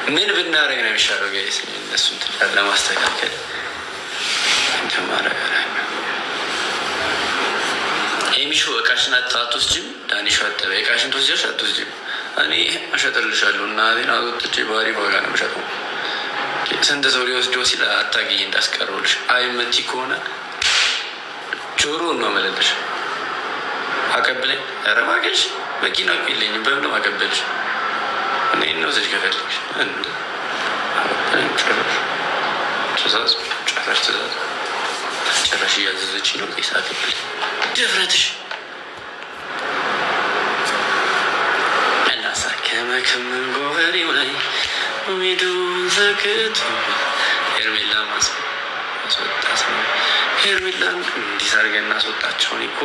ምን ብናደርግ ነው የሚሻለው? ጋይስ እነሱን ትዳር ለማስተካከል እንደማረግ የሚሹ እቃሽን አትወስጂም? ዳኒሾ አጠበ እቃሽን ትወስጃለሽ አትወስጂም? እኔ እሸጥልሻለሁ እና ዜና ወጥቼ ባህሪ ዋጋ ነው የምሸጠው። ስንት ሰው ሊወስደው ሲል አታግኝ እንዳስቀረውልሽ። አይመቲ ከሆነ ጆሮውን ነው መለለሽ። አቀብለኝ። ኧረ እባክሽ መኪና እኮ የለኝም። በምን ነው አቀበልሽ? እኔ ነው ዘጅ ከፈለግሽ ትእዛዝ ጨረሽ ትእዛዝ ጨረሽ እያዘዘች ነው። ቄስ አቀብል ድፍረትሽ እናሳከመክም ጎፈሬው ላይ ሜዱ ዘግቶ ሄርሜላ ማስወጣት ነው። ሄርሜላን እንዲህ አድርገን እናስወጣቸውን እኮ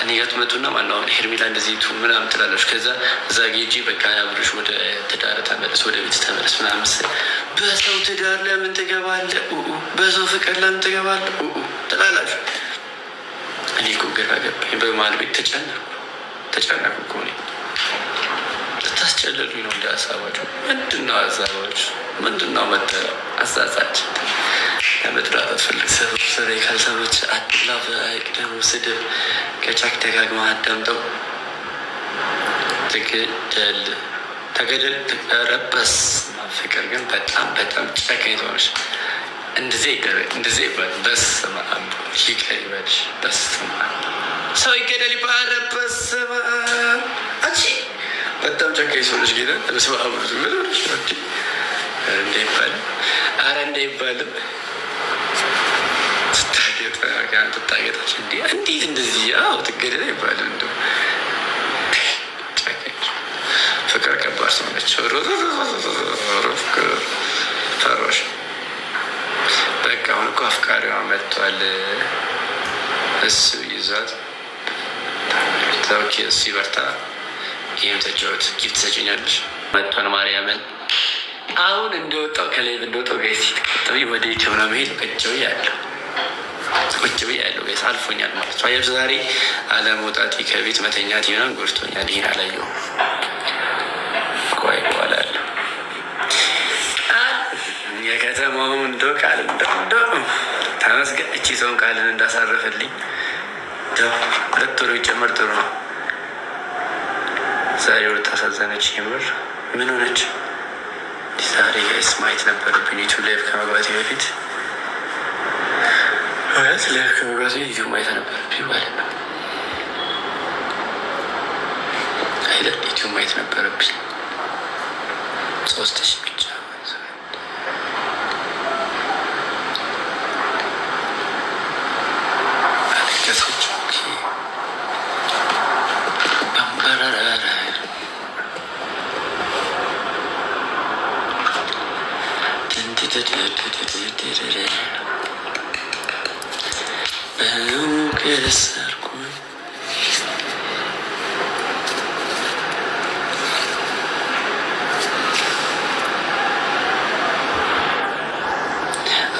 እኔ ጋር ትመጡና ማነው አሁን ሄርሜላ እንደዚህ ቱ ምናምን ትላለች። ከዛ እዛ ጌጂ በቃ አብረሽ ወደ ትዳር ተመለስ፣ ወደ ቤት ተመለስ ምናምን ስል በሰው ትዳር ለምን ትገባለህ? በሰው ፍቅር ለምን ትገባለህ? ትላላችሁ። እኔ እኮ ግራ ገባኝ። በመሀል ቤት ተጨነኩ እኮ እኔ። ልታስጨልሉኝ ነው እንደ ሀሳባችሁ? ምንድነው ሀሳባችሁ? ምንድነው መጠሪያው? አሳሳችን ለመጥራት አትፈልግ። ስሬ ካልሰሎች አድላፍ አይቅደሙ ስድብ ከቻክ ደጋግማ አዳምጠው ተገደል ተረበስ። ፍቅር ግን በጣም በጣም ጨካኝ ትሆነች። እንደዚህ ይባል በስመ አብ ይቅር ይበልሽ። በስመ አብ ሰው ይገደል ይባል። በስመ አብ አንቺ በጣም ጨካኝ ሰው ነች። ጌታ በስመ አብ እንደ ይባልም አረ እንደ ይባልም ትታገጣች እንዴት እንደዚህ ትገደል ይባላል? እንደ ፍቅር ከባድ ሰው ነች። ፈሮሽ በቃ አሁን እኮ አፍቃሪዋ መጥቷል። እሱ ይዟት ታውቂ፣ እሱ ይበርታ። ይህም ተጫወት። ጊፍት ሰጭኛለሽ መጥቷል። ማርያምን አሁን እንደወጣው ከላይቭ እንደወጣው ጋይስ ሲትቀጥቢ ወደ ኢትዮ ነው መሄድ ቁጭ ብዬ ያለው ጋይስ አልፎኛል ማለት ነው። አየር ዛሬ አለመውጣቴ ከቤት መተኛት ይሆናል ጎድቶኛል። ይሄን አላየሁም። ቆይ በኋላ አለ የከተማው እንደ ቃል እንደ ተመስገን። እቺ ሰውን ቃልን እንዳሳረፈልኝ ሁለት ወር ቢጨመር ጥሩ ነው። ዛሬ ወር ታሳዘነች። የምር ምን ሆነች? ዛሬ ጋይስ ማየት ነበረብኝ ዩቱብ ላይቭ ከመግባቴ በፊት ማለት ላይቭ ከመግባቴ ዩቱብ ማየት ነበረብኝ ማለት ነው አይደል? ዩቱብ ማየት ነበረብኝ 3000 ብቻ አለቀሰች። ባምባራራ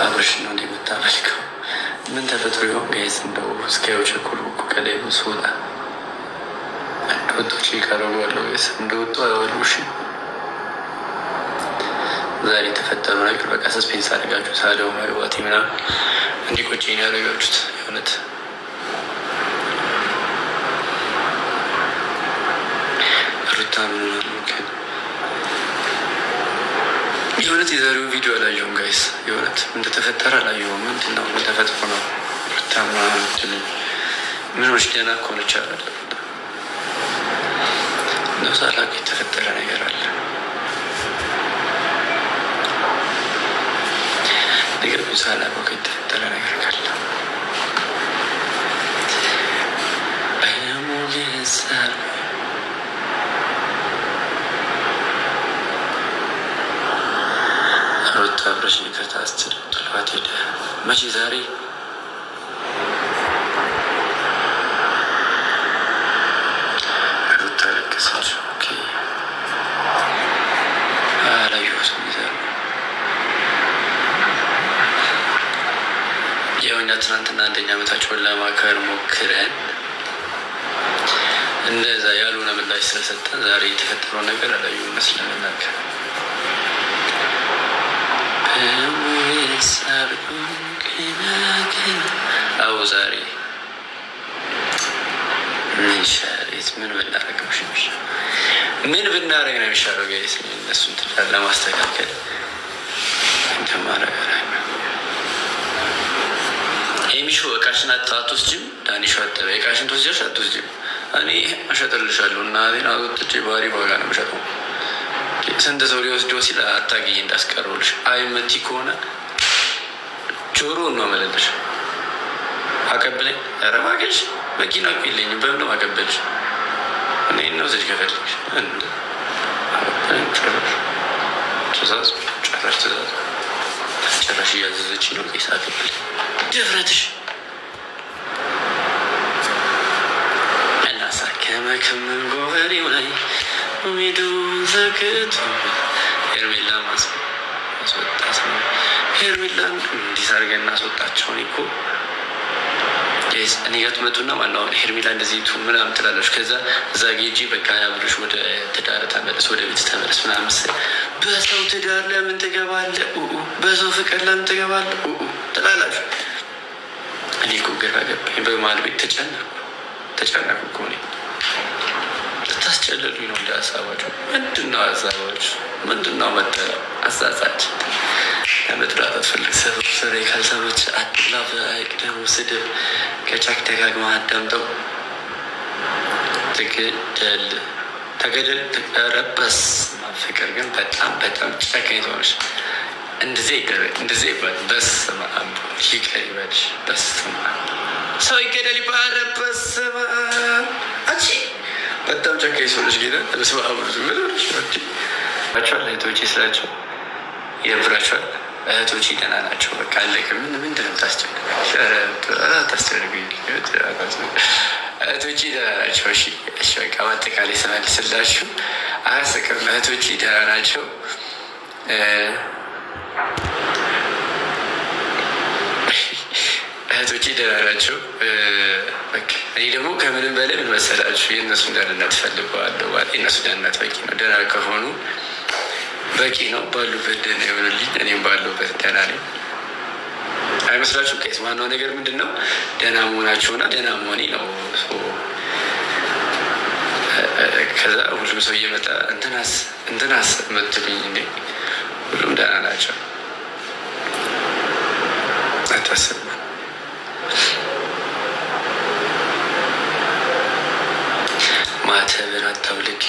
አብረሽ ነው እንደምታመልከው። ምን ተፈጥሮ ይሆን ጋይስ? እንደው እስኪያው ቸኩል ከላይ ስወጣ እንደወጡ ካረጓለሁ ጋይስ እንደወጡ አይወሉሽ። ዛሬ የተፈጠሩ ነገር በቃ ሰስፔንስ አደረጋችሁ። ሳለው መግባቴ ምናምን እንዲቆጨኝ ያደረጋችሁት የእውነት ሩታ የእውነት የዛሬው ቪዲዮ አላየሁም ጋይስ። የእውነት እንደተፈጠረ አላየሁም። ምንድን ነው ምን ተፈጥሮ ነው? ሩታ ምኖች ደህና እኮ ነች አለ ነው ሳላውቅ የተፈጠረ ነገር አለ። ነገር ግን ሳላውቅ የተፈጠረ ነገር ካለ ሩታ አብረሽ ንከታ አስትር ጥሏት ሄደ። መቼ? ዛሬ ሩታ ለቀሰች። አላየሁትም። ያው እኛ ትናንትና አንደኛ ዓመታቸውን ለማክበር ሞክረን እንደዛ ያልሆነ ምላሽ ስለሰጠን ዛሬ የተፈጠረው ነገር አላዩ መስለን ናገር አዎ ዛሬ ምን ብናደርግ ምን ብናደርግ ነው የሚሻለው? ጋይስ እነሱን ትዳር ለማስተካከል እንደማረግ የሚሾ እቃሽን አትወስጂም? ዳኒሾ አጠበ እቃሽን ትወስጃለሽ አትወስጂም? እኔ እሸጥልሻለሁ እና ዜና ወጥቼ ባህሪ ዋጋ ነው የምሸጠው። ስንት ሰው ሊወስደው ሲል አታግኝ እንዳስቀረውልሽ አይመቲ ከሆነ ጆሮውን ነው መለልሽ። አቀብለኝ። ኧረ እባክሽ መኪና እኮ የለኝም። በምን አቀበልሽ? እኔ ነው ዘጅ ከፈልሽ ትእዛዝ ጨራሽ ትእዛዝ ጨራሽ እያዘዘች ነው። ቄስ አቀብለኝ። ድፍረትሽ ከመከመን ጎበሬው ላይ ሜዱ ዘግቶ ሄርሜላ ማስወጣት ነው። ሄርሜላን እንዲህ አድርገን እናስወጣቸውን እኮ እኔ ጋር ትመጡና ማነው ሄርሜላ እንደዚህ ቱ ምናምን ትላለች። ከዛ እዛ ጌጂ በቃ ያብርሽ ወደ ትዳር ተመለስ፣ ወደ ቤት ተመለስ ምናምን ስል በሰው ትዳር ለምን ትገባለህ? በሰው ፍቅር ለምን ትገባለህ? ትላላችሁ። እኔ እኮ ግራ ገባኝ። በመሀል ቤት ተጨነኩ እኮ እኔ። ልታስጨልሉኝ ነው እንደ ሀሳባችሁ። ምንድነው ሀሳባችሁ? ምንድነው መጠሪያው? አሳሳች ለመጥራት አትፈልግ ሰበብ ስሬ ካልሰበች አድላፍ አይቅደሙ ስድብ ከቻክ ደጋግማ አዳምጠው ተገደል ትቀረበስ። ፍቅር ግን በጣም ጨካኝ ሰሆነች። እንደዚህ ይባል በስመ አብ ይቀር ይበልሽ። በስመ አብ ሰው ይገደል ይባል። በስመ አብ አንቺ በጣም ጨካኝ ሰሆነች። ጌታ በስመ አብ ቸዋል እህቶቼ ስላቸው የብራቸዋል እህቶቼ ደህና ናቸው። በቃ አለቀ። ምንድን ነው ታስጨንቁኝ? እህቶቼ ደህና ናቸው። እሺ በቃ በአጠቃላይ ስመልስላችሁ አያስቅም። እህቶቼ ደህና ናቸው። እህቶቼ ደህና ናቸው። እኔ ደግሞ ከምንም በላይ ምን መሰላችሁ? የእነሱን ደህንነት ፈልገዋለሁ። የእነሱ ደህንነት በቂ ነው። ደህና ከሆኑ በቂ ነው። ባሉበት ደህና የሆኑልኝ፣ እኔም ባሉበት ደህና ነኝ። አይመስላችሁም? ቄስ ዋናው ነገር ምንድን ነው? ደህና መሆናቸውና ደህና መሆኔ ነው። ከዛ ሁሉም ሰው እየመጣ እንትናስ መትብኝ እንዴ? ሁሉም ደህና ናቸው። አታስቡ። ማተብን አታውልቅ።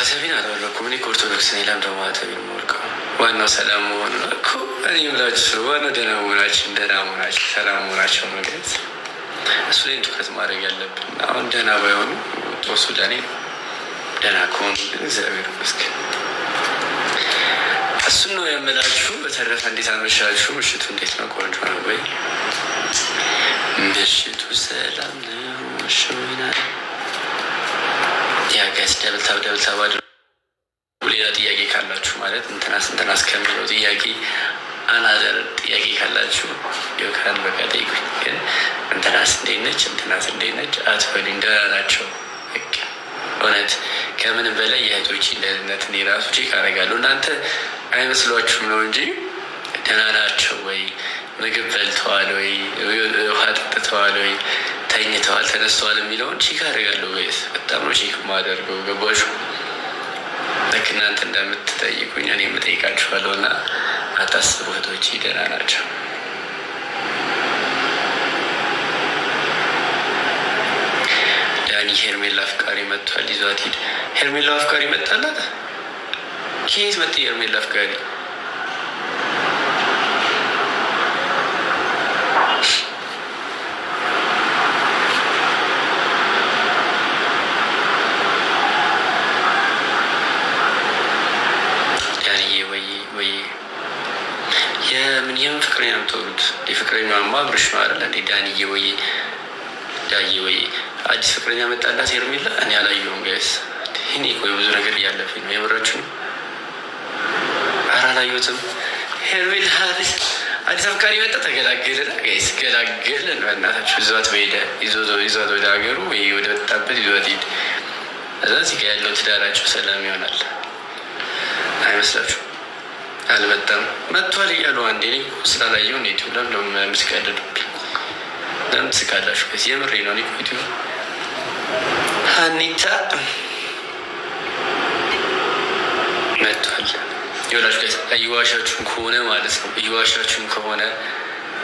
ማተቤን አልወለኩም። እኔ ኦርቶዶክስ ነኝ። ለምደ ማተቤን የምወልቀው ዋናው ሰላም መሆኑ ነው እኮ። እኔ ብላችሁ ዋናው ደህና መሆናችን ሰላም መሆናቸው መግለጽ፣ እሱ ላይ ትኩረት ማድረግ ያለብን። አሁን ደህና ባይሆኑ ጦሱ ለእኔ ደህና ከሆኑ ግን እግዚአብሔር ይመስገን። እሱን ነው የምላችሁ። በተረፈ እንዴት አመሻችሁ? ምሽቱ እንዴት ነው? ቆንጆ ነው ወይ? ምሽቱ ሰላም ነው? ሽና ያገስ ደብልታብ አድርጉ። ሌላ ጥያቄ ካላችሁ ማለት እንትናስ ከሚለው ጥያቄ አናዘር ጥያቄ ካላችሁ የካን በቃ ጠይቁኝ። ግን እንትናስ እንዴት ነች አትበሉኝ። ደህና ናቸው። እውነት ከምንም በላይ የእህቶቼ ደህንነት እኔ ራሱ ቼክ አደርጋለሁ። እናንተ አይመስሏችሁም ነው እንጂ ደህና ናቸው ወይ፣ ምግብ በልተዋል ወይ፣ ውሃ ጠጥተዋል ወይ፣ ተኝተዋል ተነስተዋል የሚለውን ቼክ አደርጋለሁ። ወይስ በጣም ነው ቼክ የማደርገው። ገባችሁ? ልክ እናንተ እንደምትጠይቁኝ እኔ የምጠይቃችኋለሁ። እና አታስቡ፣ እህቶቼ ደህና ናቸው። ዳኒ ሄርሜላ አፍቃሪ መጥቷል፣ ይዟት ሂድ። ሄርሜላ አፍቃሪ መጣላት? ከየት መጣ ሄርሜላ አፍቃሪ? የምን ፍቅረኛ ነው የምትወሩት? የፍቅረኛማ አብርሽ ነው አይደል እንዴ? ዳኒዬ ወይ አዲስ ፍቅረኛ መጣላት ሄርሜላ? እኔ አላየሁም ጋይስ። እኔ ቆይ ብዙ ነገር እያለፈኝ ነው። የምራችሁ ነው? ኧረ አላየሁትም። ሄርሜላ አዲስ አፍቃሪ መጣ ተገላገልን። ጋይስ ገላገልን። በእናታችሁ ይዟት በሄደ ይዟት ወደ ሀገሩ ወይ ወደ ወጣበት ይዟት ሄድ። እዛ እዚህ ጋ ያለው ትዳራችሁ ሰላም ይሆናል አይመስላችሁ? አልመጣም መጥቷል እያሉ አንዴ ስላላየው ኔቱ ለምለም ምስቀልዱብኝ ለምን ትስቃላችሁ? ከዚህ የምሬ ነው። ኒኮቱ ሀኒታ መጥቷል። ይኸውላችሁ ጋይስ እየዋሻችሁን ከሆነ ማለት ነው እየዋሻችሁን ከሆነ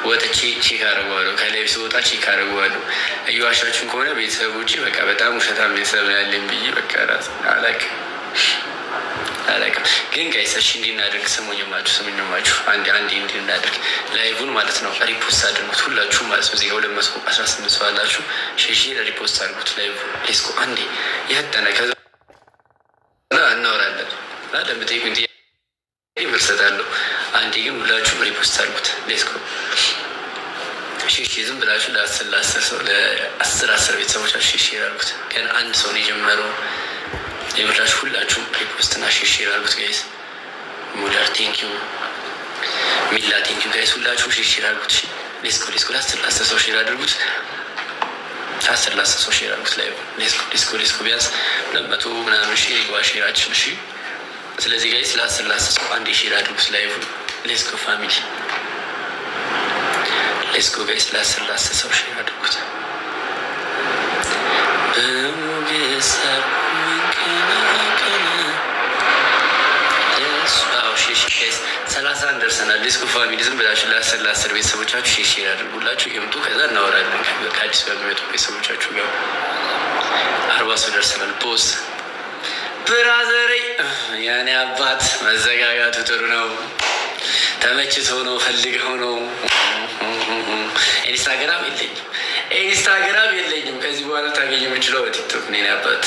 ወጥቼ ቼክ አደርገዋለሁ። ከላይ ስወጣ ቼክ አደርገዋለሁ። እየዋሻችሁን ከሆነ ቤተሰቦቼ በቃ በጣም ውሸታም ቤተሰብ ነው ያለኝ ብዬ በቃ ራስ አላውቅም። ግን ጋይስ እሺ እንዲናደርግ ስሙኝማችሁ አንዴ እንዲናደርግ ላይቡን ማለት ነው ሪፖስት አድርጉት ሁላችሁ ማለት ነው። እዚጋ 218 ሰው አላችሁ። ሼር ሪፖስት አድርጉት ላይቡ ሌስኮ አንዴ ያጠነ ከዛ እናወራለን። ለምትጠይቁኝ ይመርሰታለሁ። አንዴ ግን ሁላችሁ ሪፖስት አድርጉት ሌስኮ ሼር ዝም ብላችሁ ለ10 ሰው ለ10 ቤተሰቦቻችሁ ሼር አድርጉት። ግን አንድ ሰው ነው የጀመረው። የምራችሁ ሁላችሁም ሪፖስት እና ሼር አድርጉት ጋይስ። ሙላር ቴንኪዩ፣ ሚላ ቴንኪዩ ጋይስ። ሁላችሁ ሼር አድርጉት። ሌስኮ ለ10 ሰው ሼር አድርጉት። 10 ሰው ሼር አድርጉት ላይ ሌስኮ ቢያንስ 200 ምናምን ሼር ይግባ ሼራችን። እሺ ስለዚህ ጋይስ ለ10 ሰው አንዴ ሼር አድርጉት ላይ ሌስኮ ፋሚሊ ሌስኮ ጋይስ ለ10 ሰው ሼር አድርጉት። በሞገሳብ ሰላሳን ደርሰናል። ዲስኮ ፋሚሊ ዝም ብላችሁ ለ10 ቤተሰቦቻችሁ ሼር ያድርጉላችሁ ይምጡ። ከዛ እናወራለን ከአዲስ በሚመጡ ቤተሰቦቻችሁ ጋር 40 ሰው ደርሰናል። ቦስ ብራዘሬ ያኔ አባት መዘጋጋቱ ጥሩ ነው። ተመችቶ ነው ፈልገው ነው። ኢንስታግራም የለኝም። ከዚህ በኋላ ታገኝ የምችለው በቲክቶክ ነው። አባት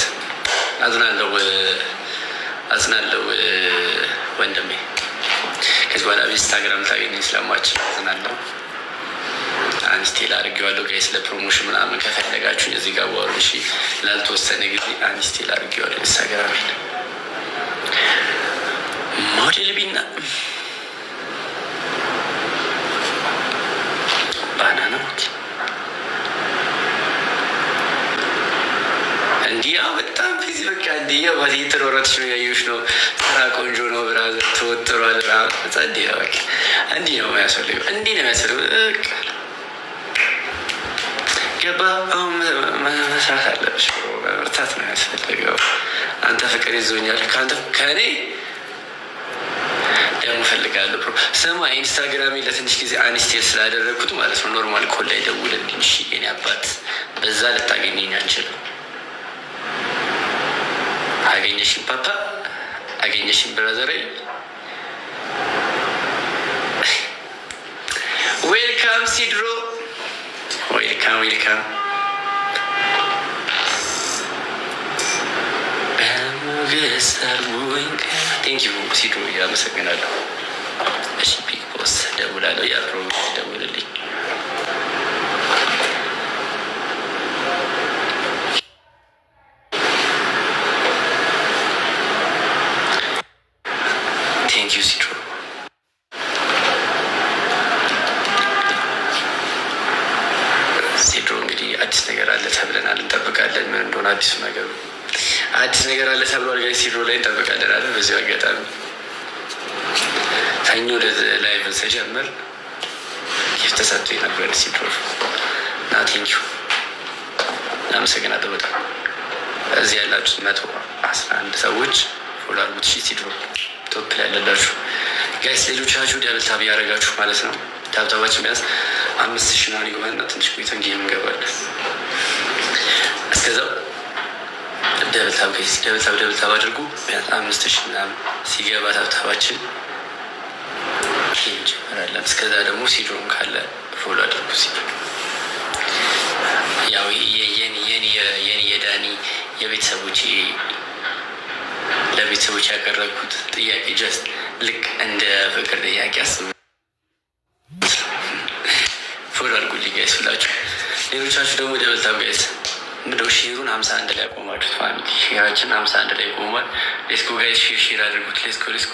አዝናለው ወንድሜ። ከዚህ በኋላ ኢንስታግራም ታገኘኝ ስለማችል አዝናለሁ። አንስቴል አድርጌዋለሁ ጋይስ። ለፕሮሞሽን ምናምን ከፈለጋችሁ እዚህ ጋር ዋሩ። እሺ ላልተወሰነ ጊዜ አንስቴል አድርጌዋለሁ ኢንስታግራም ሞዴል ቢና ባናና እንዲያ በጣም ቢዚ በቃ እንዲያ ባዚ ተሮራትሽ ነው ያዩሽ ነው። ስራ ቆንጆ ነው ብራዘር ተወጥሯል። እንዲያ በቃ እንዲህ ነው የሚያስፈልገው። ገባ አሁን መስራት አለብሽ። መርታት ነው ያስፈልገው። አንተ ፍቅር ይዞኛል ከእኔ ደግሞ ፈልጋለሁ። ስማ ኢንስታግራሜ ለትንሽ ጊዜ አንስቴል ስላደረግኩት ማለት ነው ኖርማል ኮል ላይ ደውልልኝ። እሺ የኔ አባት በዛ ልታገኘኝ አንችልም። አገኘሽን ፓፓ አገኘሽን ብራዘሬ። ዌልካም ሲድሮ ዌልካም ቴንኪዩ ሲድሮ ያመሰግናለሁ። እሺ ቢግ ቦስ ደውላለሁ። ያፕሮ ደውልልኝ። ቴንኪዩ ሲድሮ። እንግዲህ አዲስ ነገር አለ ተብለናል፣ እንጠብቃለን። ምን እንደሆነ አዲስ ነገር አለ ተብሏል ጋይስ። ሲድሮ ላይ እንጠብቃለን አለ። በዚሁ አጋጣሚ ሰኞ ላይቭ ስጀምር ጊፍት ተሰጥቶ ነበር ሲድሮ እና ቴንኪዩ አመሰግናለሁ በጣም። እዚህ ያላችሁት 111 ሰዎች ፎሎ አድርጉት። እሺ ሲድሮ ቶፕ ላይ ያለላችሁ ጋይስ ሌሎቻችሁ ደብልታብ ያደረጋችሁ ማለት ነው። ታብታባችን ቢያንስ 5000 ነው ይሆናልና ትንሽ ቆይተን ጌም እንገባለን። እስከዛው ደብልታብ አድርጉ። ቢያንስ 5000 ምናምን ሲገባ ታብታባችን እንጀምራለን። እስከዛ ደግሞ ሲድሮም ካለ ፎሎ አድርጉ። ሲድሮ ያው የኔ የዳኒ የቤተሰቦቼ ለቤተሰቦች ያቀረብኩት ጥያቄ ጀስት ልክ እንደ ፍቅር ጥያቄ አስቡ። ፎሎ አድርጉልኝ ጋይስ ሁላችሁ። ሌሎቻችሁ ደግሞ ደብልታብ ጋይስ ምንድነው ሼሩን 51 ላይ ቆማችሁት ፋሚሊ። ሼራችን 51 ላይ ቆሟል። ሌስኮ ጋይስ ሼር አድርጉት። ሌስኮ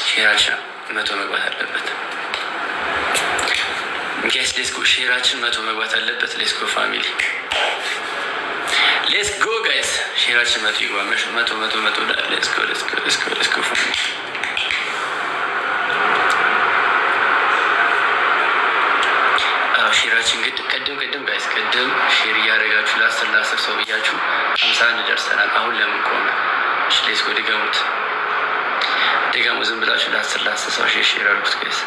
ሼራችን 100 መግባት አለበት። ጌስ ሌስኮ ሼራችን 100 መግባት አለበት። ሌስኮ ፋሚሊ ሌስኮ ጋይስ ሼራችን 100 ይግባ። 100 ሌስኮ ፋሚሊ ሼራችን ቅድም ጋይስ ቅድም ሼር እያደረጋችሁ ለ10 ሰው ብያችሁ 51 ደርሰናል። አሁን ለምን ቆመ? ሌስኮ ድገሙ ዝም ብላችሁ ለ10 ሰው ሼር አድርጉት ጋይስ።